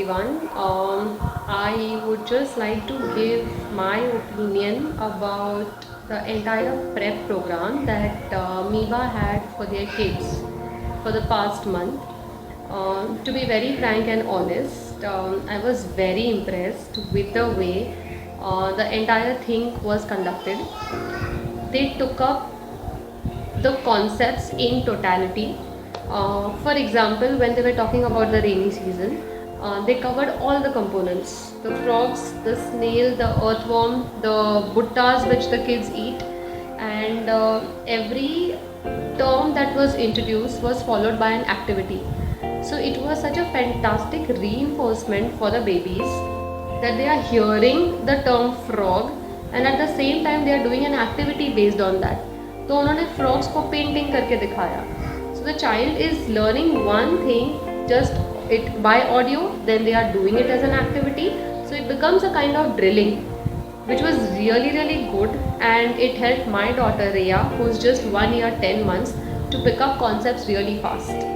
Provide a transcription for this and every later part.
everyone. I would just like to give my opinion about the entire prep program that MEBA had for their kids for the past month. To be very frank and honest, I was very impressed with the way the entire thing was conducted. They took up the concepts in totality. For example, when they were talking about the rainy season, they covered all the components: the frogs, the snail, the earthworm, the buttas which the kids eat, and every term that was introduced was followed by an activity. So it was such a fantastic reinforcement for the babies that they are hearing the term frog and at the same time they are doing an activity based on that. तो उन्होंने frogs को painting करके दिखाया. So the child is learning one thing just it by audio, then they are doing it as an activity. So it becomes a kind of drilling, which was really good, and it helped my daughter Rhea, who's just 1 year 10 months, to pick up concepts really fast.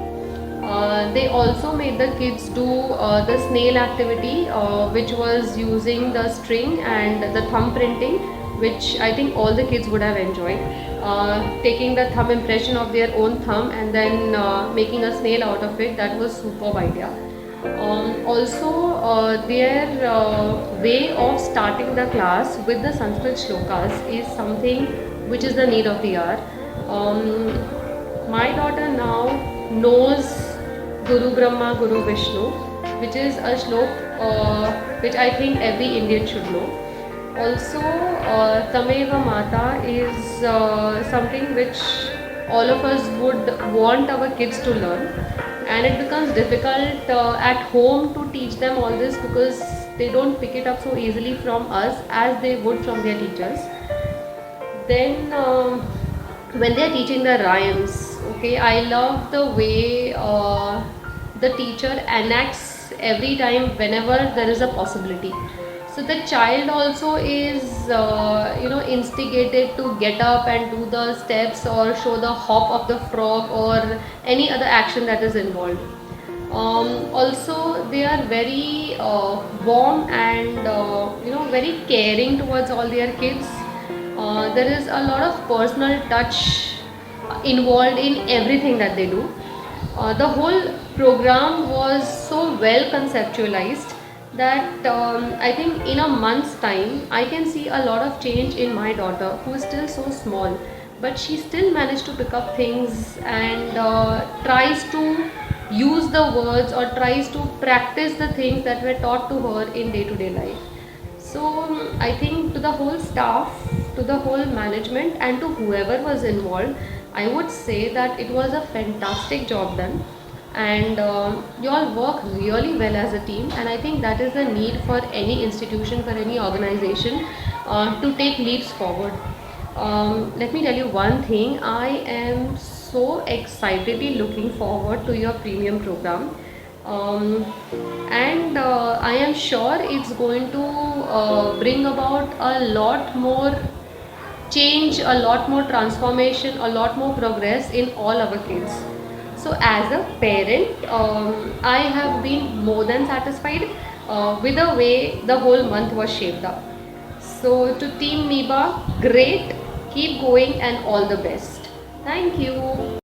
They also made the kids do the snail activity, which was using the string and the thumb printing, which I think all the kids would have enjoyed. Taking the thumb impression of their own thumb and then making a snail out of it, that was superb idea. Also, their way of starting the class with the Sanskrit shlokas is something which is the need of the hour. My daughter now knows Guru Brahma, Guru Vishnu, which is a shlok which I think every Indian should know. Also, Tameva Mata is something which all of us would want our kids to learn, and it becomes difficult at home to teach them all this because they don't pick it up so easily from us as they would from their teachers. Then when they are teaching the rhymes, okay, I love the way the teacher enacts every time whenever there is a possibility. So the child also is instigated to get up and do the steps or show the hop of the frog or any other action that is involved. Also, they are very warm and very caring towards all their kids. There is a lot of personal touch involved in everything that they do. The whole program was so well conceptualized that I think in a month's time I can see a lot of change in my daughter, who is still so small, but she still managed to pick up things and tries to use the words or tries to practice the things that were taught to her in day-to-day life. So I think to the whole staff, to the whole management, and to whoever was involved, I would say that it was a fantastic job done, and you all work really well as a team, and I think that is the need for any institution, for any organization to take leaps forward. Let me tell you one thing, I am so excitedly looking forward to your premium program, and I am sure it's going to bring about a lot more change, a lot more transformation, a lot more progress in all our kids. So as a parent, I have been more than satisfied with the way the whole month was shaped up. So to Team MEBA, great, keep going and all the best. Thank you.